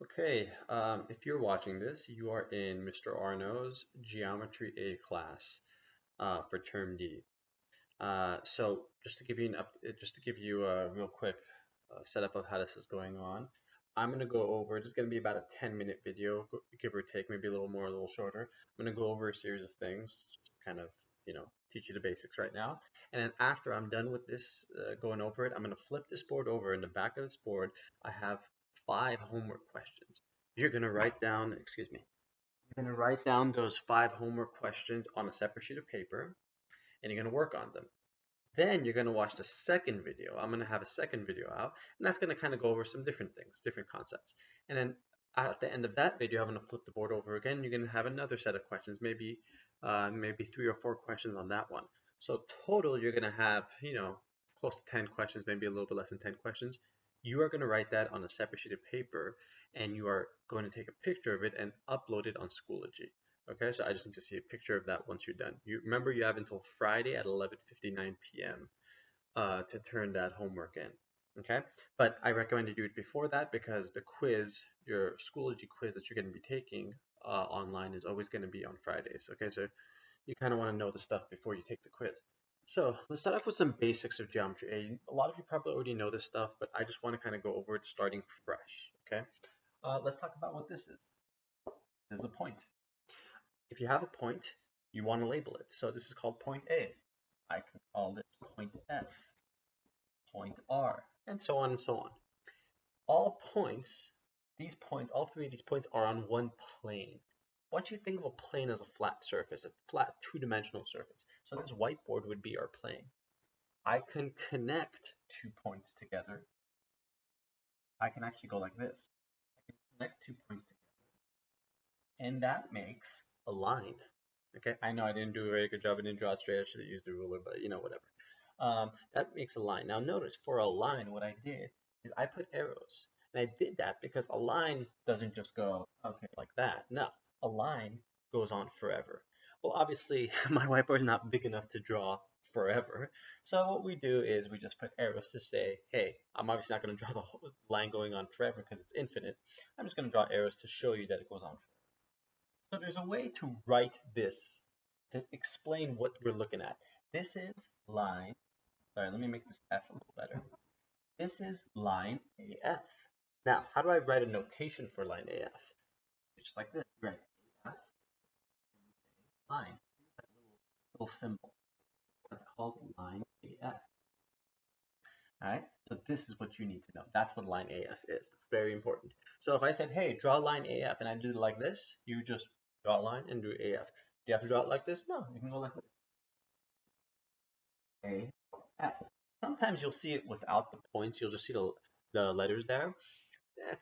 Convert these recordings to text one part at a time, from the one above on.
Okay, if you're watching this, you are in Mr. Arno's Geometry A class for Term D. So just to give you just to give you a real quick setup of how this is going on, I'm gonna go over. It's gonna be about a 10-minute video, give or take, maybe a little more, a little shorter. I'm gonna go over a series of things, just to kind of teach you the basics right now. And then after I'm done with this, going over it, I'm gonna flip this board over. In the back of this board, I have 5 homework questions. You're gonna write down, excuse me, you're gonna write down those 5 homework questions on a separate sheet of paper, and you're gonna work on them. Then you're going to watch the second video. I'm going to have a second video out, and that's going to kind of go over some different things, different concepts. And then at the end of that video, I'm going to flip the board over again. You're going to have another set of questions, maybe 3 or 4 questions on that one. So total, you're going to have, close to 10 questions, maybe a little bit less than 10 questions. You are going to write that on a separate sheet of paper, and you are going to take a picture of it and upload it on Schoology. Okay, so I just need to see a picture of that once you're done. You remember you have until Friday at 11:59 p.m. To turn that homework in. Okay, but I recommend you do it before that because the quiz, your Schoology quiz that you're going to be taking online, is always going to be on Fridays. Okay, so you kind of want to know the stuff before you take the quiz. So let's start off with some basics of geometry. A lot of you probably already know this stuff, but I just want to kind of go over it starting fresh. Okay, let's talk about what this is. This is a point. If you have a point, you want to label it. So this is called point A. I can call it point F, point R, and so on and so on. All points, these points, all three of these points are on one plane. I want you to think of a plane as a flat surface, a flat two-dimensional surface. So this whiteboard would be our plane. I can connect 2 points together. I can actually go like this. I can connect 2 points together, and that makes a line. Okay, I know I didn't do a very good job. I didn't draw it straight. I should have used the ruler, but whatever. That makes a line. Now notice for a line, what I did is I put arrows. And I did that because a line doesn't just go, okay, like that. No, a line goes on forever. Well, obviously, my whiteboard is not big enough to draw forever. So what we do is we just put arrows to say, hey, I'm obviously not going to draw the whole line going on forever because it's infinite. I'm just going to draw arrows to show you that it goes on forever. So there's a way to write this to explain what we're looking at. This is line, sorry, let me make this F a little better. This is line AF. Now, how do I write a notation for line AF? It's just like this, right? AF, line, that little symbol. That's called line AF. All right, so this is what you need to know. That's what line AF is. It's very important. So if I said, hey, draw line AF, and I did it like this, you just draw a line and do AF. Do you have to draw it like this? No, you can go like this. AF. Sometimes you'll see it without the points. You'll just see the letters there.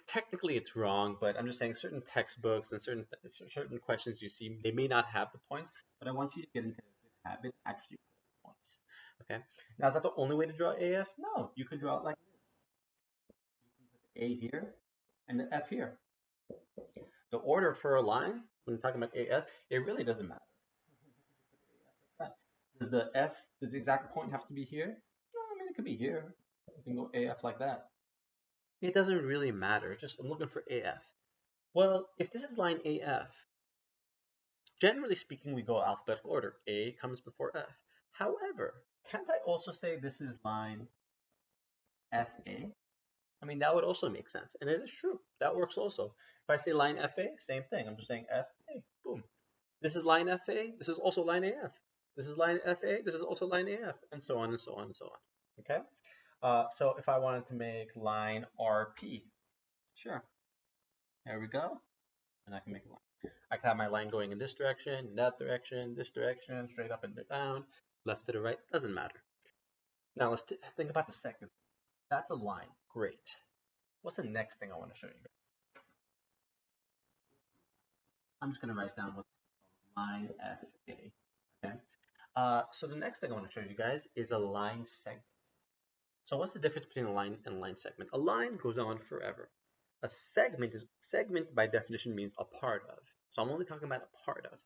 Technically, it's wrong, but I'm just saying certain textbooks and certain questions you see, they may not have the points, but I want you to get into the habit actually put the points. Okay. Now, is that the only way to draw AF? No, you could draw it like A here and the F here. The order for a line, when you're talking about AF, it really doesn't matter. Does the exact point have to be here? No, I mean, it could be here. You can go AF like that. It doesn't really matter. Just I'm looking for AF. Well, if this is line AF, generally speaking, we go alphabetical order. A comes before F. However, can't I also say this is line FA? I mean, that would also make sense. And it is true. That works also. If I say line FA, same thing. I'm just saying FA. Boom. This is line FA. This is also line AF. This is line FA. This is also line AF. And so on and so on and so on. Okay? So if I wanted to make line RP, sure. There we go. And I can make a line. I can have my line going in this direction, that direction, this direction, straight up and down, left to the right. Doesn't matter. Now let's think about the second. That's a line. Great. What's the next thing I want to show you? I'm just going to write down what's line FA. Okay. So the next thing I want to show you guys is a line segment. So what's the difference between a line and a line segment? A line goes on forever. A segment by definition means a part of. So I'm only talking about a part of.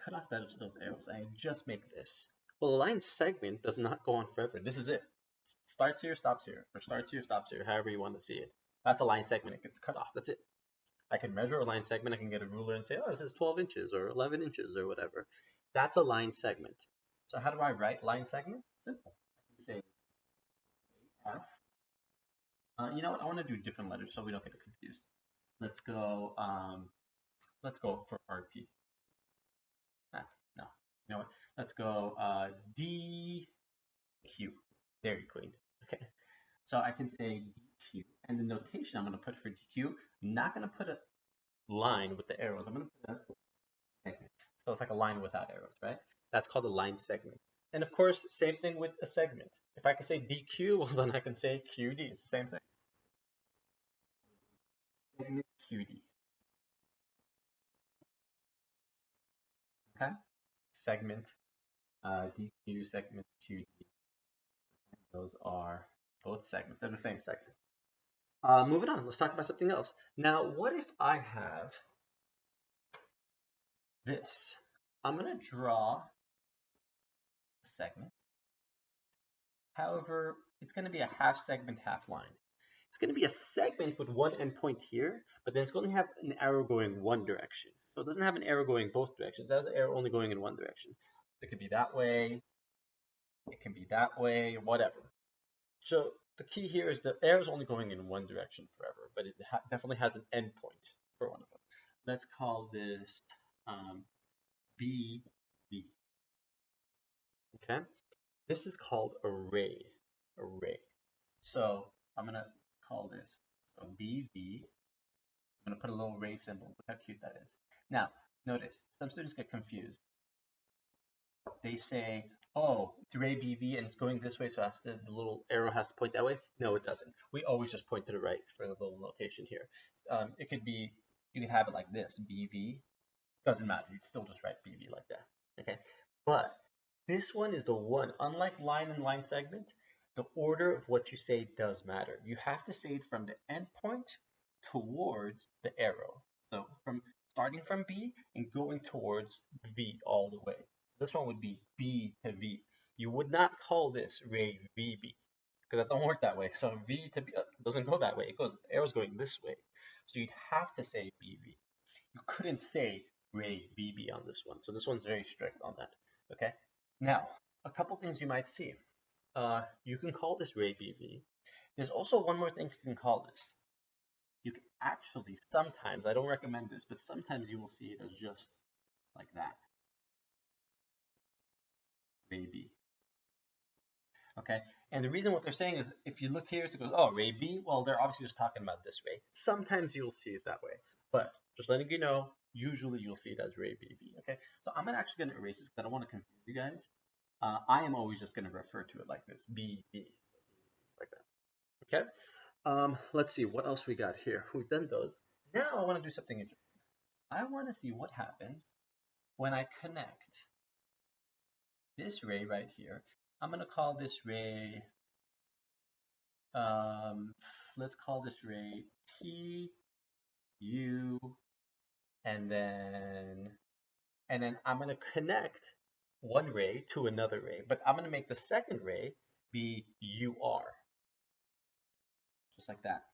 Cut off those arrows. I just make this. Well, a line segment does not go on forever. This is it. starts here, stops here, or starts here, stops here, however you want to see it. That's a line segment. It gets cut off. That's it. I can measure a line segment. I can get a ruler and say, oh, this is 12 inches or 11 inches or whatever. That's a line segment. So how do I write line segment? Simple. I can say F. You know what? I want to do different letters so we don't get confused. Let's go. Let's go for RP. No. You know what? Let's go DQ. Dairy Queen. Okay. So I can say DQ, and the notation I'm going to put for DQ, I'm not going to put a line with the arrows. I'm going to put a segment. So it's like a line without arrows, right? That's called a line segment. And of course, same thing with a segment. If I can say DQ, well, then I can say QD. It's the same thing. Segment QD. Okay? Segment DQ, segment QD. Those are both segments. They're the same segment. Moving on, let's talk about something else. Now, what if I have this? I'm going to draw a segment. However, it's going to be a half segment, half line. It's going to be a segment with one endpoint here, but then it's going to have an arrow going one direction. So it doesn't have an arrow going both directions. It has an arrow only going in one direction. It could be that way. It can be that way, whatever. So the key here is the arrow is only going in one direction forever, but it definitely has an endpoint for one of them. Let's call this BV. Okay, this is called array. Array. So I'm gonna call this BV. I'm gonna put a little array symbol. Look how cute that is. Now, notice some students get confused. They say, oh, it's array BV and it's going this way, so the little arrow has to point that way. No, it doesn't. We always just point to the right for the little notation here. It could be, you could have it like this, BV. Doesn't matter. You can still just write BV like that. Okay, but this one is the one. Unlike line and line segment, the order of what you say does matter. You have to say it from the endpoint towards the arrow. So from starting from B and going towards V all the way. This one would be B to V. You would not call this ray VB because that don't work that way. So V to B doesn't go that way. It goes, the arrow's going this way. So you'd have to say BV. You couldn't say ray VB on this one. So this one's very strict on that. Okay. Now, a couple things you might see. You can call this ray BV. There's also one more thing you can call this. You can actually sometimes, I don't recommend this, but sometimes you will see it as just like that. Ray B. Okay, and the reason what they're saying is if you look here, it goes, oh, ray B. Well, they're obviously just talking about this ray. Sometimes you'll see it that way, but just letting you know, usually you'll see it as ray BV. Okay, so I'm actually going to erase this because I don't want to confuse you guys. I am always just going to refer to it like this, BV, like that. Okay, let's see what else we got here. We've done those. Now I want to do something interesting. I want to see what happens when I connect this ray right here. I'm going to call this ray, let's call this ray T, U, and then I'm going to connect one ray to another ray, but I'm going to make the second ray be UR, just like that.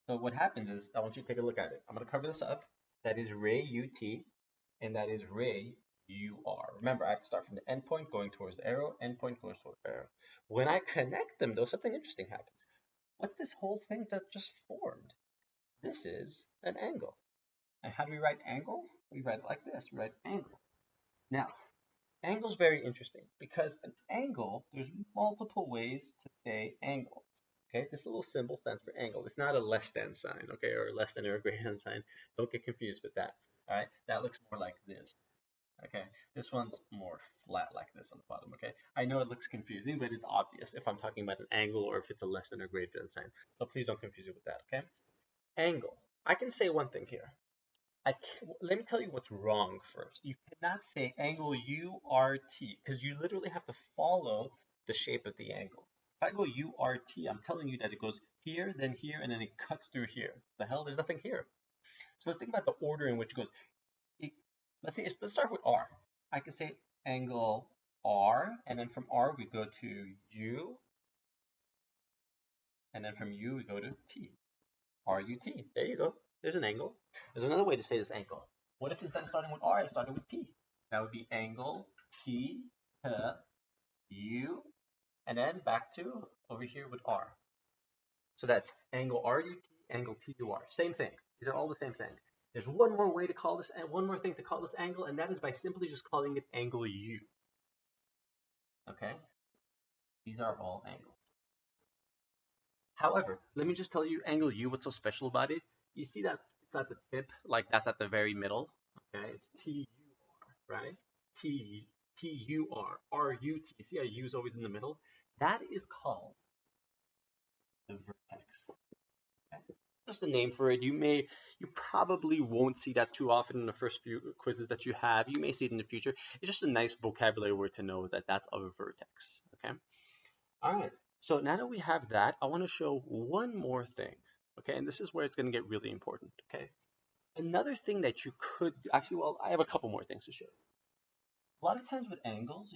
So what happens is, I want you to take a look at it. I'm going to cover this up. That is ray UT, and that is ray UR. Remember, I have to start from the endpoint going towards the arrow, endpoint goes towards the arrow. When I connect them, though, something interesting happens. What's this whole thing that just formed? This is an angle. And how do we write angle? We write it like this. We write angle. Now, angle is very interesting because an angle, there's multiple ways to say angle. Okay, this little symbol stands for angle. It's not a less than sign, okay, or less than or greater than sign. Don't get confused with that. All right, that looks more like this. Okay, this one's more flat like this on the bottom. Okay, I know it looks confusing, but it's obvious if I'm talking about an angle or if it's a less than or greater than sign. So please don't confuse it with that. Okay, angle. I can say one thing here. Let me tell you what's wrong first. You cannot say angle URT because you literally have to follow the shape of the angle. If I go URT, I'm telling you that it goes here, then here, and then it cuts through here. The hell? There's nothing here. So let's think about the order in which it goes. Let's start with R. I can say angle R, and then from R we go to U, and then from U we go to T. R-U-T. There you go. There's an angle. There's another way to say this angle. What if instead of starting with R, it started with T? That would be angle T to U, and then back to over here with R. So that's angle RUT, angle TUR. Same thing. These are all the same thing. There's one more way to call this, and one more thing to call this angle, and that is by simply just calling it angle U. Okay? These are all angles. However, let me just tell you angle U, what's so special about it. You see that it's at the tip, like that's at the very middle. Okay, it's TUR, right? TUR, RUT. See how U is always in the middle? That is called the vertex. Okay? Just a name for it. You probably won't see that too often in the first few quizzes that you have. You may see it in the future. It's just a nice vocabulary word to know that that's a vertex. Okay. All right. So now that we have that, I want to show one more thing. Okay, and this is where it's going to get really important. Okay. Another thing that you could actually, well, I have a couple more things to show. A lot of times with angles,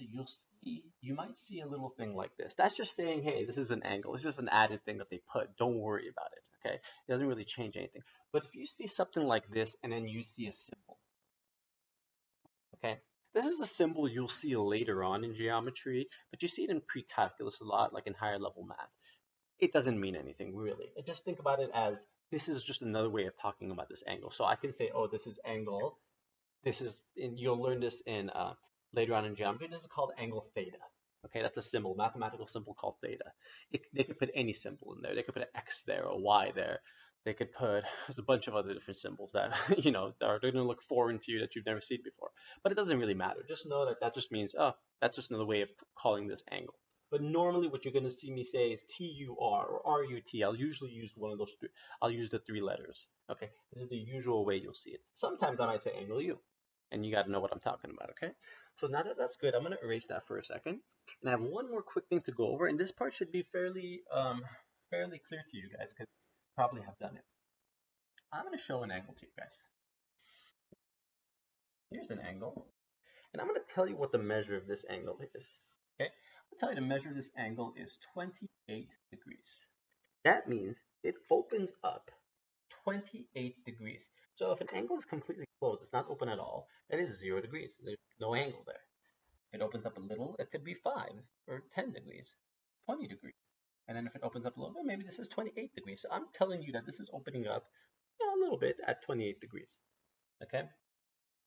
you might see a little thing like this. That's just saying, hey, this is an angle. It's just an added thing that they put. Don't worry about it, okay? It doesn't really change anything. But if you see something like this and then you see a symbol, okay? This is a symbol you'll see later on in geometry, but you see it in pre-calculus a lot, like in higher level math. It doesn't mean anything, really. Just think about it as this is just another way of talking about this angle. So I can say, oh, this is angle. This is, and you'll learn this in later on in geometry. This is called angle theta. Okay, that's a symbol, mathematical symbol called theta. They could put any symbol in there. They could put an X there or Y there. They could put, there's a bunch of other different symbols that, they're going to look foreign to you that you've never seen before. But it doesn't really matter. Just know that that just means, oh, that's just another way of calling this angle. But normally what you're going to see me say is TUR or RUT. I'll usually use one of those three. I'll use the three letters. Okay, this is the usual way you'll see it. Sometimes I might say angle U, and you got to know what I'm talking about, okay? So now that that's good, I'm going to erase that for a second. And I have one more quick thing to go over, and this part should be fairly clear to you guys, because you probably have done it. I'm going to show an angle to you guys. Here's an angle, and I'm going to tell you what the measure of this angle is, okay? I'll tell you the measure of this angle is 28 degrees. That means it opens up 28 degrees. So if an angle is completely closed, it's not open at all, that is 0 degrees. There's no angle there. If it opens up a little, it could be 5 or 10 degrees, 20 degrees. And then if it opens up a little bit, maybe this is 28 degrees. So I'm telling you that this is opening up a little bit at 28 degrees. Okay?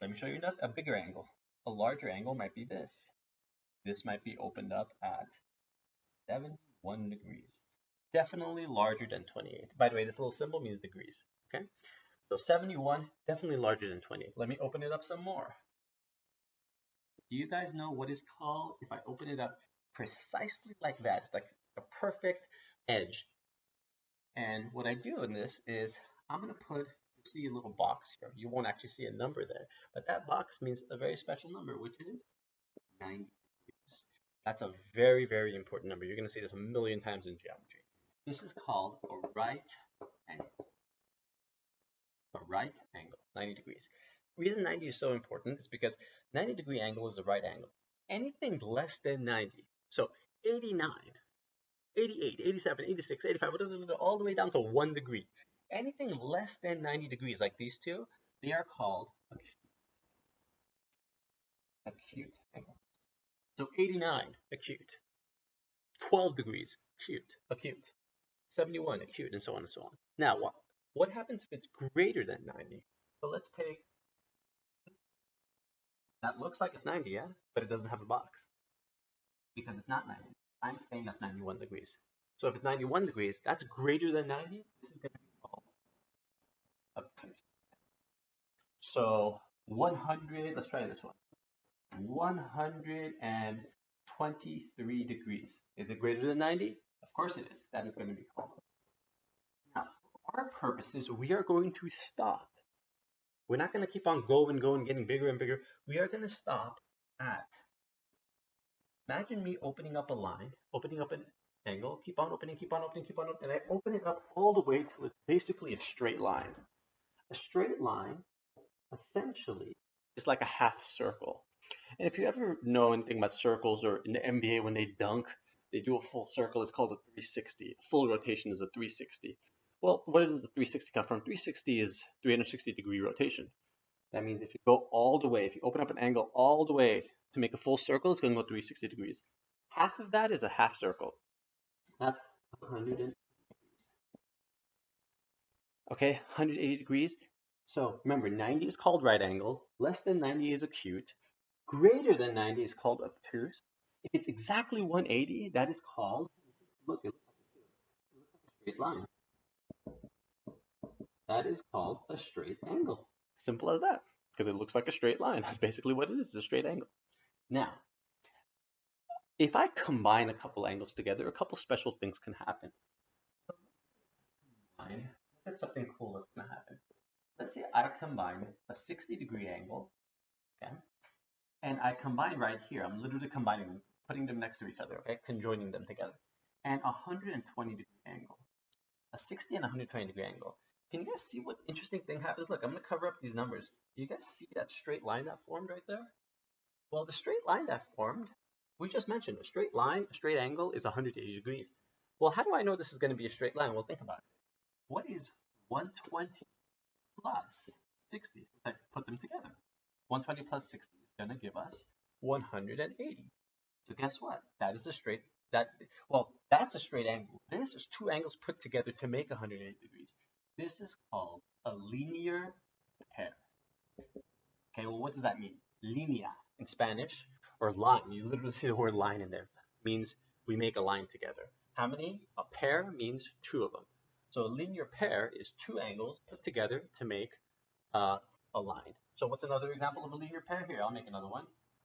Let me show you a bigger angle. A larger angle might be this. This might be opened up at 71 degrees. Definitely larger than 28. By the way, this little symbol means degrees. Okay? So 71, definitely larger than 28. Let me open it up some more. Do you guys know what is called, if I open it up precisely like that, it's like a perfect edge. And what I do in this is I'm going to put, you see a little box here. You won't actually see a number there, but that box means a very special number, which is 90 degrees. That's a very, very important number. You're going to see this a million times in geometry. This is called a right angle. A right angle, 90 degrees. The reason 90 is so important is because 90-degree angle is a right angle. Anything less than 90, so 89, 88, 87, 86, 85, all the way down to 1 degree. Anything less than 90 degrees, like these two, they are called acute angle. So 89, acute. 12 degrees, acute. 71, acute, and so on and so on. Now, what happens if it's greater than 90? So let's take, that looks like it's 90, yeah? But it doesn't have a box. Because it's not 90. I'm saying that's 91 degrees. So if it's 91 degrees, that's greater than 90. This is going to be called obtuse. So 100, let's try this one. 123 degrees. Is it greater than 90? Of course it is. That is going to be called. Now, for our purposes, we are going to stop. We're not going to keep on going, getting bigger and bigger. We are going to stop at, imagine me opening up a line, opening up an angle, keep on opening, and I open it up all the way till it's basically a straight line. A straight line, essentially, is like a half circle. And if you ever know anything about circles, or in the NBA when they dunk, they do a full circle. It's called a 360. Full rotation is a 360. Well, where does the 360 come from? 360 is 360-degree rotation. That means if you go all the way, if you open up an angle all the way to make a full circle, it's going to go 360 degrees. Half of that is a half circle. That's 100. Okay, 180 degrees. So remember, 90 is called right angle, less than 90 is acute, greater than 90 is called obtuse. If it's exactly 180, that is called, look, it looks like a straight line. That is called a straight angle. Simple as that, because it looks like a straight line. That's basically what it is, a straight angle. Now, if I combine a couple angles together, a couple special things can happen. Look at something cool that's going to happen. Let's say I combine a 60-degree angle, okay, and I combine right here. I'm literally combining them, putting them next to each other, okay, conjoining them together, and a 120-degree angle, a 60 and 120-degree angle. Can you guys see what interesting thing happens? Look, I'm going to cover up these numbers. Do you guys see that straight line that formed right there? Well, the straight line that formed, we just mentioned a straight line, a straight angle is 180 degrees. Well, how do I know this is going to be a straight line? Well, think about it. What is 120 plus 60? Let's put them together. 120 plus 60 is going to give us 180. So guess what? That is a straight, that's a straight angle. This is two angles put together to make 180 degrees. This is called a linear pair. Okay, well, what does that mean? Linea in Spanish, or line. You literally see the word line in there. It means we make a line together. How many? A pair means two of them. So a linear pair is two angles put together to make a line. So what's another example of a linear pair? Here, I'll make another one.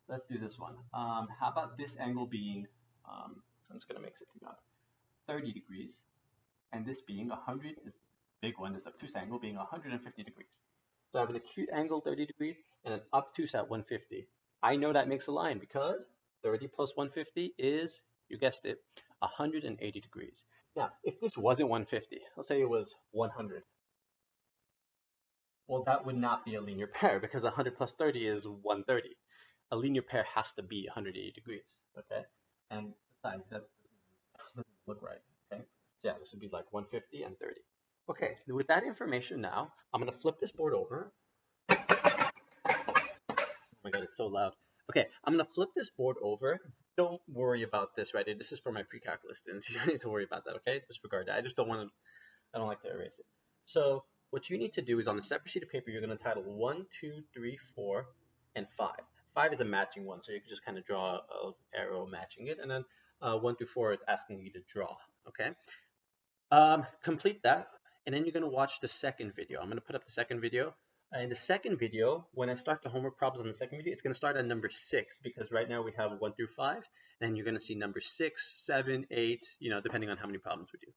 Let's do this one. How about this angle being, I'm just going to mix it up, 30 degrees, and this being 100, this big one, this obtuse angle being 150 degrees. So I have an acute angle 30 degrees and an obtuse at 150. I know that makes a line because 30 plus 150 is, you guessed it, 180 degrees. Now, if this wasn't 150, let's say it was 100. Well, that would not be a linear pair because 100 plus 30 is 130. A linear pair has to be 180 degrees, okay? And besides, that doesn't look right, okay? So yeah, this would be like 150 and 30. Okay, with that information now, I'm going to flip this board over. Oh my god, it's so loud. Okay, I'm going to flip this board over. Don't worry about this, right? This is for my pre-calculus students. You don't need to worry about that, okay? Disregard that. I don't like to erase it. So what you need to do is on a separate sheet of paper, you're going to title 1, 2, 3, 4, and 5. 5 is a matching one, so you can just kind of draw an arrow matching it. And then 1 through 4 is asking you to draw, okay? Complete that, and then you're going to watch the second video. I'm going to put up the second video. In the second video, when I start the homework problems on the second video, it's going to start at number 6 because right now we have 1 through 5, and you're going to see number 6, 7, 8, depending on how many problems we do.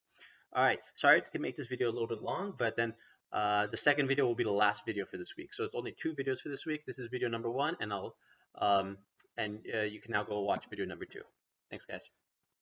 All right, sorry to make this video a little bit long, but then the second video will be the last video for this week. So it's only 2 videos for this week. This is video number 1, and you can now go watch video number 2. Thanks, guys.